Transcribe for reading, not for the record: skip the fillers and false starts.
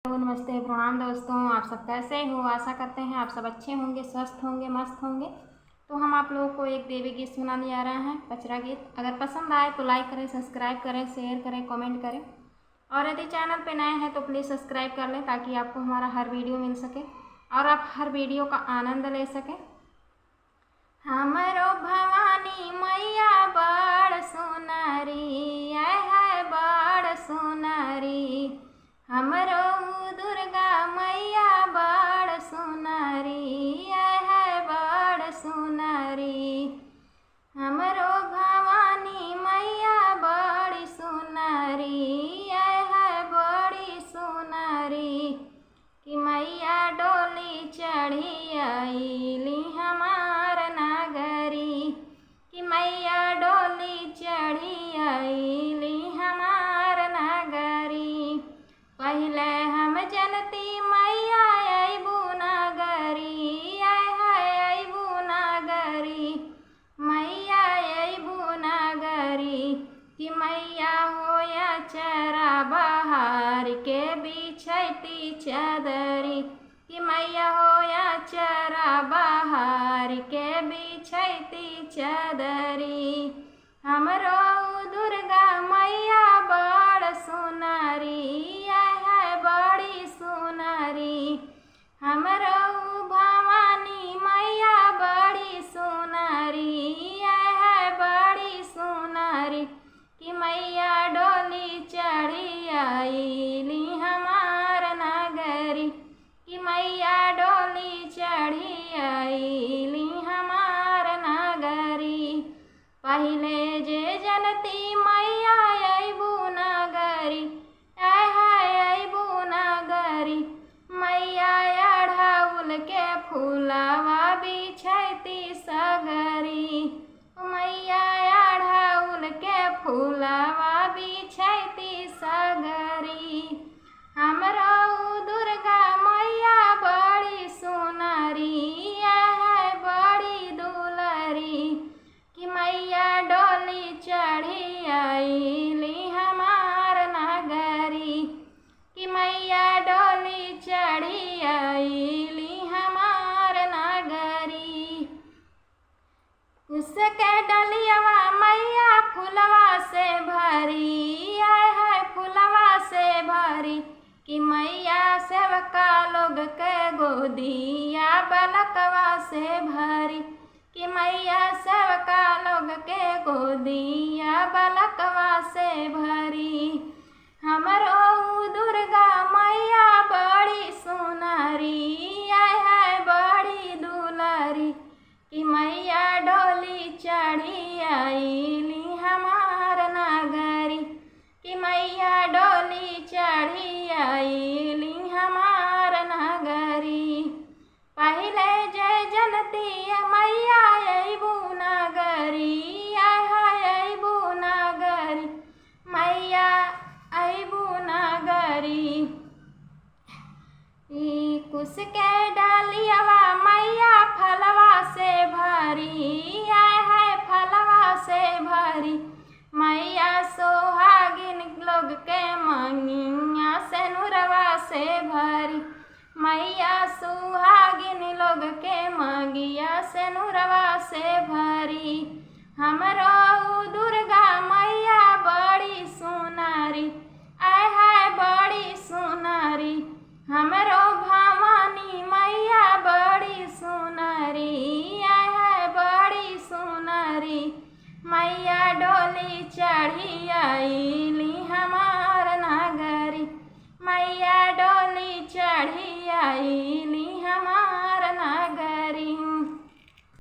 नमस्ते, प्रणाम दोस्तों। आप सब कैसे हो? आशा करते हैं आप सब अच्छे होंगे, स्वस्थ होंगे, मस्त होंगे। तो हम आप लोगों को एक देवी गीत सुनाने जा रहे हैं, पचरा गीत। अगर पसंद आए तो लाइक करें, सब्सक्राइब करें, शेयर करें, कमेंट करें। और यदि चैनल पे नए हैं तो प्लीज़ सब्सक्राइब कर लें ताकि आपको हमारा हर वीडियो मिल सके और आप हर वीडियो का आनंद ले सकें। हमरो भवानी मैया बड़ सुनरी, आय हाय बड़ सुनरी। हमरो दुर्गा मैया बड़ सुनरी, आय हाय बड़ सुनरी। हमरो भवानी मैया बड़ी सुनरी, आय हाय बड़ी सुनरी। कि मैया डोली चढ़ी आईली हमार नगरी, कि मैया डोली चढ़ी आईली हमार नगरी। पहले हम जनती मैया अइबू नगरी, आय हाय अइबू नगरी, मैया अइबू नगरी। कि मैया होया चरा बहार के बिछैती चदरी, कि मैया होया चरा बहार के बिछैती चदरी। हमरो दुर्गा मैया बड़ सुनरी, आय हाय बड़ी सुनरी। हमरो भवानी मैया बड़ी सुनरी, आय हाय बड़ी सुनरी। कि मैया डोली चढ़ी आईली हमार नगरी, कि मैया डोली चढ़ी आईली हमार नगरी। पहले जे जनती मैया अइबू नगरी, आय हाय अइबू नगरी। मैया अढ़उल के फूलवा बिछैती सगरी, मैया अढ़उल के फूलवा बिछैती सगरी। हमरो दुर्गा मैया बड़ी सुनरी, आय हाय बड़ी दुलरी। कि मैया डोली चढ़ी आईली हमार नगरी, कि मैया डोली चढ़ी आईली हमार नगरी। उसके डलियवा मैया फुलवा से भरी, आय हाय फुलवा से भरी। कि मैया सेवका लोग के गोदिया बलकवा से भरी, कि मैया सेवका लोग के गोदिया बलकवा से भरी। हमरो दुर्गा मैया बड़ी सुनरी, आय हाय बड़ी दुलरी। कि मैया डोली चढ़ी आईली हमार नगरी, कि मैया डोली चढ़ी आईली हमार नगरी। पहले जय जनती मैया अइबू नगरी, आय हाय अइबू नगरी, मैया अइबू नगरी। कुश के डालियवा मैया फलवा से भरी, आय हाय फलवा से भरी। मैया सोहागिन लोग के मंगिया से नुरवा से भरी, मैया सुहागिन लोग के मंगिया से नुरवा से भरी। हमरो दुर्गा मैया बड़ी सुनरी, आय हाय बड़ी सुनरी। हमरो भवानी मैया बड़ी सुनरी, आय हाय बड़ी सुनरी। मैया डोली चढ़ी आई